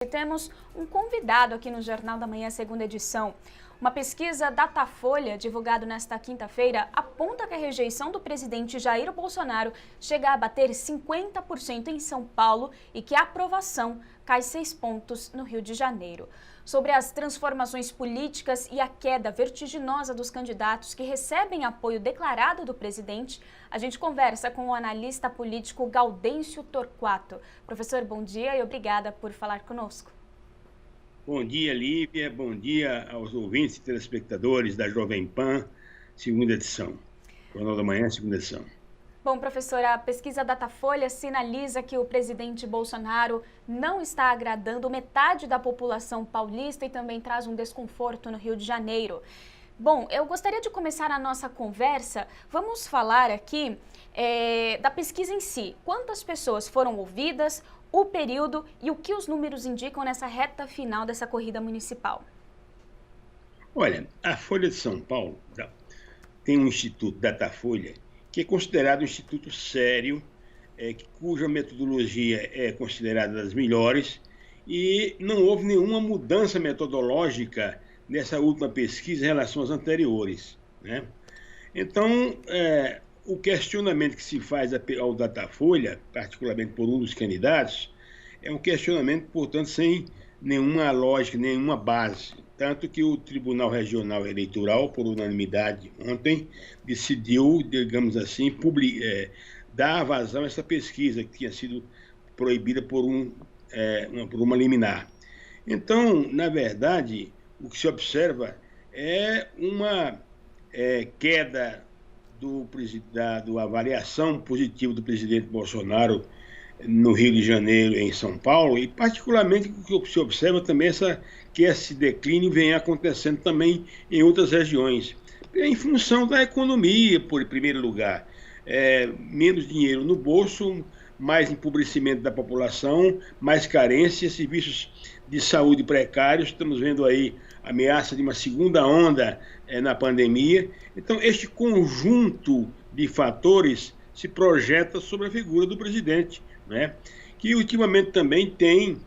E temos um convidado aqui no Jornal da Manhã, segunda edição. Uma pesquisa Datafolha, divulgada nesta quinta-feira, aponta que a rejeição do presidente Jair Bolsonaro chega a bater 50% em São Paulo e que a aprovação cai 6 pontos no Rio de Janeiro. Sobre as transformações políticas e a queda vertiginosa dos candidatos que recebem apoio declarado do presidente, a gente conversa com o analista político Gaudêncio Torquato. Professor, bom dia e obrigada por falar conosco. Bom dia, Lívia. Bom dia aos ouvintes e telespectadores da Jovem Pan, segunda edição. Jornal da Manhã, segunda edição. Bom, professora, a pesquisa Datafolha sinaliza que o presidente Bolsonaro não está agradando metade da população paulista e também traz um desconforto no Rio de Janeiro. Bom, eu gostaria de começar a nossa conversa. Vamos falar aqui da pesquisa em si. Quantas pessoas foram ouvidas, o período e o que os números indicam nessa reta final dessa corrida municipal? Olha, a Folha de São Paulo tem um instituto, Datafolha, que é considerado um instituto sério, cuja metodologia é considerada das melhores, e não houve nenhuma mudança metodológica nessa última pesquisa em relação às anteriores, né? Então, o questionamento que se faz ao Datafolha, particularmente por um dos candidatos, é um questionamento, portanto, sem nenhuma lógica, nenhuma base. Tanto que o Tribunal Regional Eleitoral, por unanimidade ontem, decidiu, digamos assim, dar vazão a essa pesquisa que tinha sido proibida por uma liminar. Então, na verdade, o que se observa é uma queda da avaliação positiva do presidente Bolsonaro no Rio de Janeiro e em São Paulo, e particularmente o que se observa também que esse declínio vem acontecendo também em outras regiões, em função da economia, por primeiro lugar. Menos dinheiro no bolso, mais empobrecimento da população, mais carência, serviços de saúde precários. Estamos vendo aí a ameaça de uma segunda onda na pandemia. Então, este conjunto de fatores se projeta sobre a figura do presidente, né? Que ultimamente também tem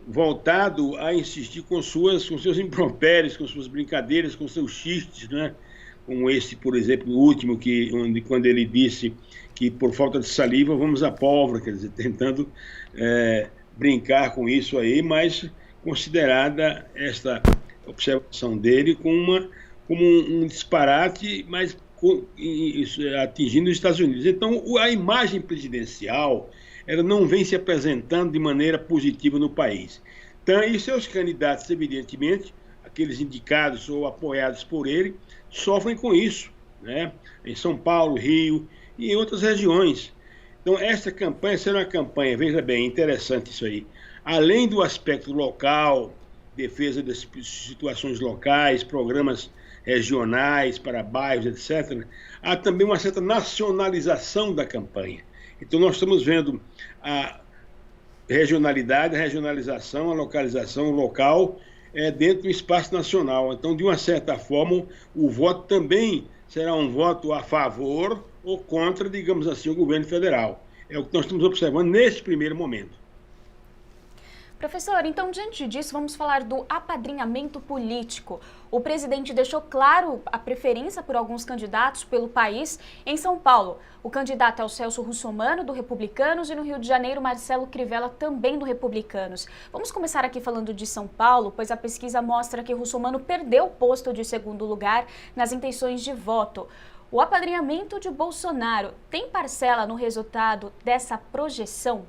voltado a insistir com seus impropérios, com suas brincadeiras, com seus xistes, né? Como esse, por exemplo, o último, quando ele disse que por falta de saliva vamos à pólvora, quer dizer, tentando brincar com isso aí, mas considerada esta observação dele como um disparate, mas atingindo os Estados Unidos. Então, a imagem presidencial ela não vem se apresentando de maneira positiva no país. Então, e seus candidatos, evidentemente, aqueles indicados ou apoiados por ele, sofrem com isso, né? Em São Paulo, Rio e em outras regiões. Então, essa campanha será uma campanha, veja bem, interessante isso aí. Além do aspecto local, defesa das situações locais, programas regionais para bairros, etc., há também uma certa nacionalização da campanha. Então, nós estamos vendo a regionalidade, a regionalização, a localização local dentro do espaço nacional. Então, de uma certa forma, o voto também será um voto a favor ou contra, digamos assim, o governo federal. É o que nós estamos observando neste primeiro momento. Professor, então, diante disso, vamos falar do apadrinhamento político. O presidente deixou claro a preferência por alguns candidatos pelo país. Em São Paulo, o candidato é o Celso Russomano, do Republicanos, e no Rio de Janeiro, Marcelo Crivella, também do Republicanos. Vamos começar aqui falando de São Paulo, pois a pesquisa mostra que Russomano perdeu o posto de segundo lugar nas intenções de voto. O apadrinhamento de Bolsonaro tem parcela no resultado dessa projeção?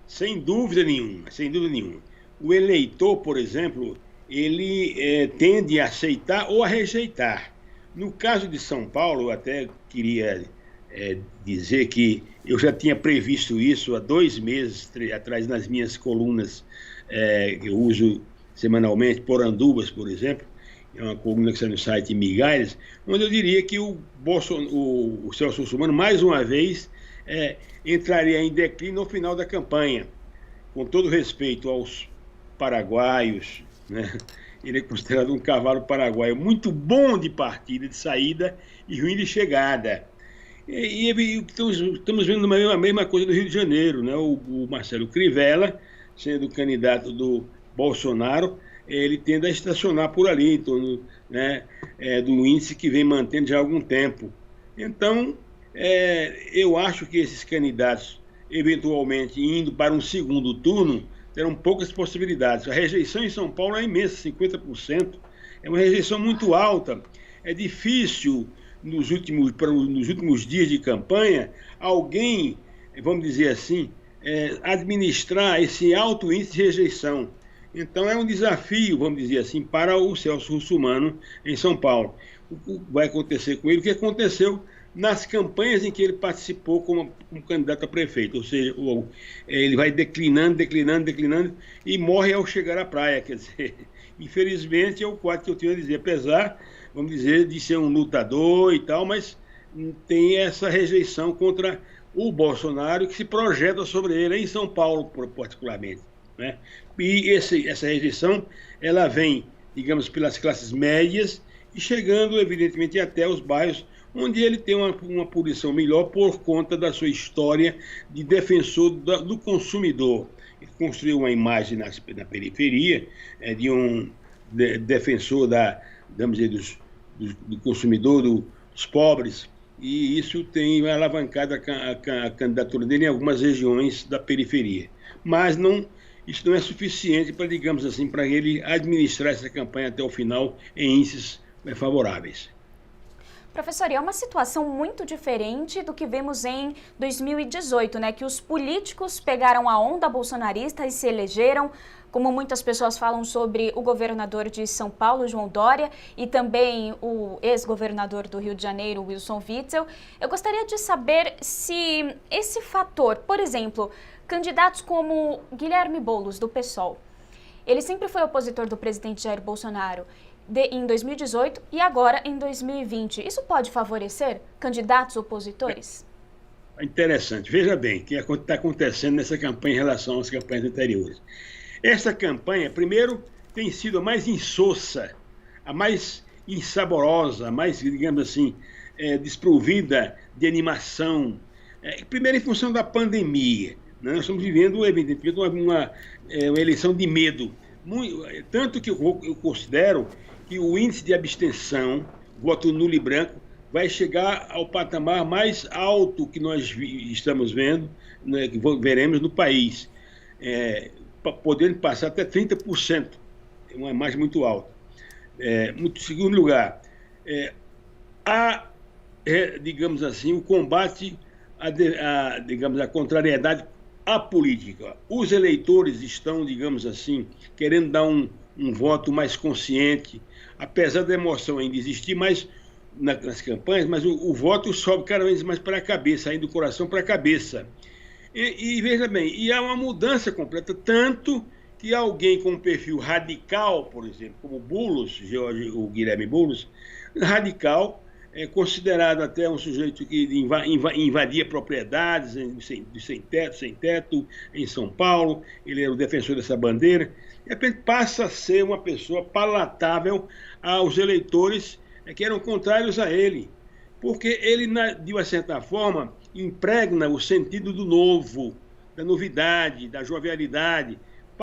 Sem dúvida nenhuma, sem dúvida nenhuma. O eleitor, por exemplo, ele tende a aceitar ou a rejeitar. No caso de São Paulo, eu até queria dizer que eu já tinha previsto isso há 2 meses atrás nas minhas colunas que eu uso semanalmente, Porandubas, por exemplo, é uma coluna que está no site Migalhas, onde eu diria que o Celso Russomano, mais uma vez, entraria em declínio no final da campanha. Com todo respeito aos paraguaios, né? Ele é considerado um cavalo paraguaio muito bom de partida, de saída e ruim de chegada. E estamos vendo a mesma coisa do Rio de Janeiro, né? O Marcelo Crivella sendo o candidato do Bolsonaro, ele tende a estacionar por ali, em torno, né, do índice que vem mantendo já há algum tempo. Então, eu acho que esses candidatos, eventualmente indo para um segundo turno, terão poucas possibilidades. A rejeição em São Paulo é imensa, 50%. É uma rejeição muito alta. É difícil, nos últimos dias de campanha, alguém, vamos dizer assim, administrar esse alto índice de rejeição. Então, é um desafio, vamos dizer assim, para o Celso Russomano em São Paulo. O que vai acontecer com ele? O que aconteceu nas campanhas em que ele participou como candidato a prefeito, ou seja, ele vai declinando e morre ao chegar à praia, quer dizer, infelizmente é o quadro que eu tenho a dizer, apesar, vamos dizer, de ser um lutador e tal, mas tem essa rejeição contra o Bolsonaro que se projeta sobre ele em São Paulo, particularmente, né? E essa rejeição, ela vem, digamos, pelas classes médias e chegando, evidentemente, até os bairros onde ele tem uma posição melhor por conta da sua história de defensor do consumidor. Ele construiu uma imagem na periferia de um defensor vamos dizer, do consumidor, dos pobres, e isso tem alavancado a candidatura dele em algumas regiões da periferia. Mas isso não é suficiente para, digamos assim, para ele administrar essa campanha até o final em índices favoráveis. Professor, e é uma situação muito diferente do que vemos em 2018, né? Que os políticos pegaram a onda bolsonarista e se elegeram, como muitas pessoas falam sobre o governador de São Paulo, João Dória, e também o ex-governador do Rio de Janeiro, Wilson Witzel. Eu gostaria de saber se esse fator, por exemplo, candidatos como Guilherme Boulos, do PSOL, ele sempre foi opositor do presidente Jair Bolsonaro, em 2018 e agora em 2020. Isso pode favorecer candidatos opositores? Interessante. Veja bem o que está acontecendo nessa campanha em relação às campanhas anteriores. Essa campanha, primeiro, tem sido a mais insossa, a mais insaborosa, a mais, digamos assim, desprovida de animação. Primeiro, em função da pandemia. Né? Nós estamos vivendo, evidentemente, uma eleição de medo. Tanto que eu considero que o índice de abstenção, voto nulo e branco, vai chegar ao patamar mais alto que nós estamos vendo, né, que veremos no país, podendo passar até 30%, é uma margem muito alta. Em segundo lugar, digamos assim, o combate digamos, a contrariedade à política. Os eleitores estão, digamos assim, querendo dar um voto mais consciente, apesar da emoção ainda existir mais nas campanhas, mas o voto sobe cada vez mais para a cabeça, aí do coração para a cabeça. E veja bem, e há uma mudança completa, tanto que alguém com um perfil radical, por exemplo, como Boulos, o Guilherme Boulos, radical, é considerado até um sujeito que invadia propriedades sem teto, em São Paulo, ele era o defensor dessa bandeira, de repente passa a ser uma pessoa palatável aos eleitores que eram contrários a ele, porque ele, de uma certa forma, impregna o sentido do novo, da novidade, da jovialidade,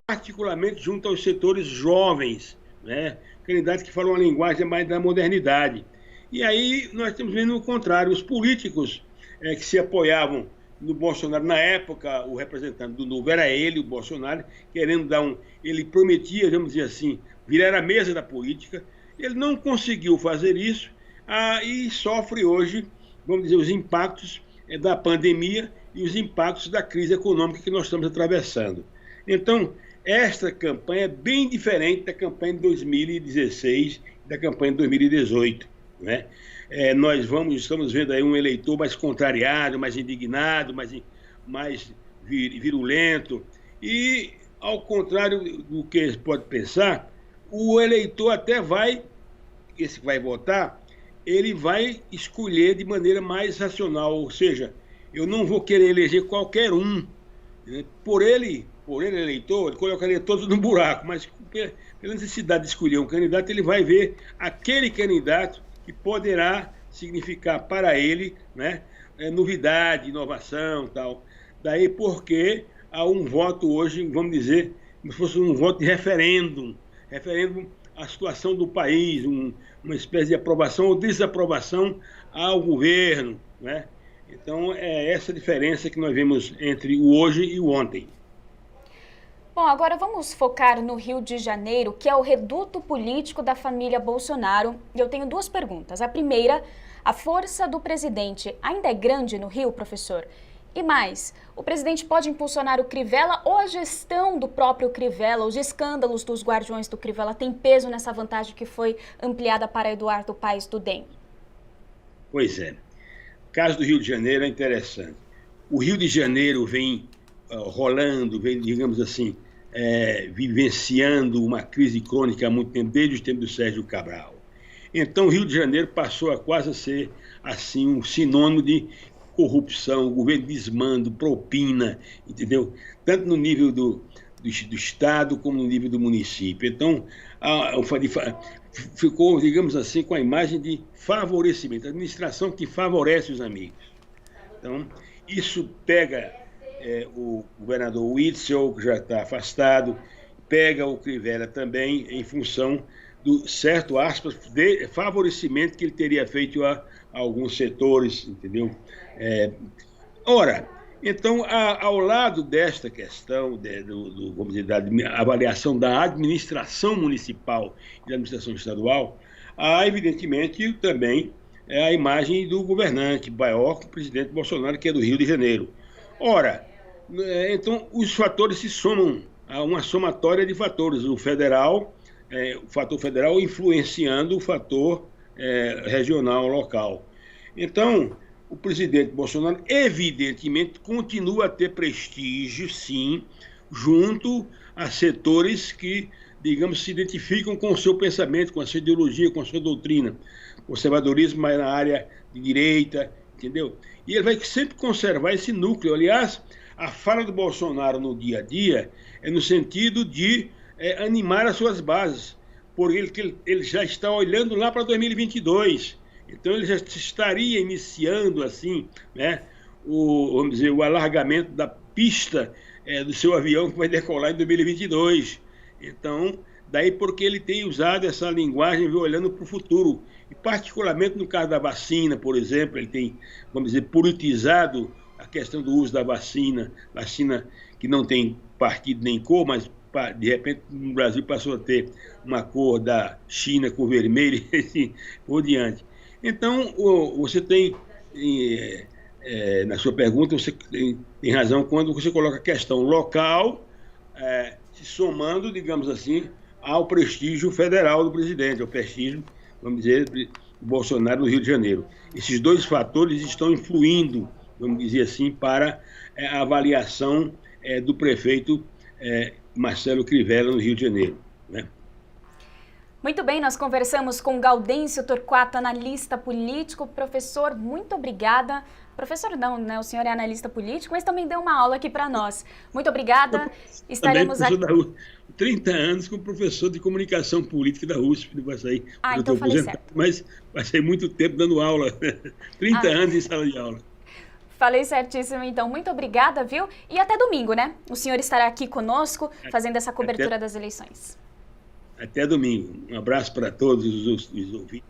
particularmente junto aos setores jovens, né? Candidatos que falam uma linguagem mais da modernidade. E aí nós estamos vendo o contrário, os políticos que se apoiavam no Bolsonaro, na época o representante do Novo era ele, o Bolsonaro, querendo ele prometia, vamos dizer assim, virar a mesa da política, ele não conseguiu fazer isso e sofre hoje, vamos dizer, os impactos da pandemia e os impactos da crise econômica que nós estamos atravessando. Então, esta campanha é bem diferente da campanha de 2016 e da campanha de 2018. Né? Estamos vendo aí um eleitor mais contrariado, mais indignado, mais virulento. E, ao contrário do que se pode pensar, o eleitor até esse que vai votar, ele vai escolher de maneira mais racional, ou seja, eu não vou querer eleger qualquer um. Né? Por ele, eleitor, ele colocaria todos no buraco, mas pela necessidade de escolher um candidato, ele vai ver aquele candidato que poderá significar para ele, né, novidade, inovação, tal. Daí porque a um voto hoje, vamos dizer, como se fosse um voto de referêndum à situação do país, uma espécie de aprovação ou desaprovação ao governo, né? Então, é essa diferença que nós vemos entre o hoje e o ontem. Bom, agora vamos focar no Rio de Janeiro, que é o reduto político da família Bolsonaro. E eu tenho duas perguntas. A primeira, a força do presidente ainda é grande no Rio, professor? E mais, o presidente pode impulsionar o Crivella ou a gestão do próprio Crivella, os escândalos dos guardiões do Crivella tem peso nessa vantagem que foi ampliada para Eduardo Paes do DEM? Pois é. O caso do Rio de Janeiro é interessante. O Rio de Janeiro vem rolando, vem, digamos assim, vivenciando uma crise crônica há muito tempo, desde os tempos do Sérgio Cabral. Então, o Rio de Janeiro passou a quase ser assim, um sinônimo de corrupção, governo desmando, propina, entendeu? Tanto no nível do Estado como no nível do município. Então, ficou, digamos assim, com a imagem de favorecimento, administração que favorece os amigos. Então, isso pega o governador Witzel, que já está afastado, pega o Crivella também, em função do certo, aspas, de favorecimento que ele teria feito a alguns setores, entendeu? Ora, então, ao lado desta questão, vamos dizer, da avaliação da administração municipal e da administração estadual, há, evidentemente, também a imagem do governante maior que o presidente Bolsonaro, que é do Rio de Janeiro. Ora, então, os fatores se somam a uma somatória de fatores. O fator federal influenciando o fator regional, local. Então, o presidente Bolsonaro, evidentemente, continua a ter prestígio, sim, junto a setores que, digamos, se identificam com o seu pensamento, com a sua ideologia, com a sua doutrina. Conservadorismo, mas na área de direita, entendeu? E ele vai sempre conservar esse núcleo. Aliás, a fala do Bolsonaro no dia a dia é no sentido de animar as suas bases, porque ele já está olhando lá para 2022. Então, ele já estaria iniciando, assim, né, vamos dizer, o alargamento da pista do seu avião que vai decolar em 2022. Então, daí porque ele tem usado essa linguagem, olhando para o futuro. E particularmente no caso da vacina, por exemplo, ele tem, vamos dizer, politizado a questão do uso da vacina que não tem partido nem cor, mas de repente no Brasil passou a ter uma cor da China com vermelho e assim por diante. Então, você tem, na sua pergunta, você tem razão quando você coloca a questão local, se somando, digamos assim, ao prestígio federal do presidente, ao prestígio, vamos dizer, do Bolsonaro no Rio de Janeiro. Esses dois fatores estão influindo, vamos dizer assim, para a avaliação do prefeito Marcelo Crivella no Rio de Janeiro, né? Muito bem, nós conversamos com Gaudêncio Torquato, analista político. Professor, muito obrigada. Professor não, né? O senhor é analista político, mas também deu uma aula aqui para nós. Muito obrigada. Estaremos aqui. 30 anos como professor de comunicação política da USP, vai sair. Então falei certo. Mas vai sair muito tempo dando aula. 30 anos em sala de aula. Falei certíssimo, então. Muito obrigada, viu? E até domingo, né? O senhor estará aqui conosco, fazendo essa cobertura das eleições. Até domingo. Um abraço para todos os ouvintes.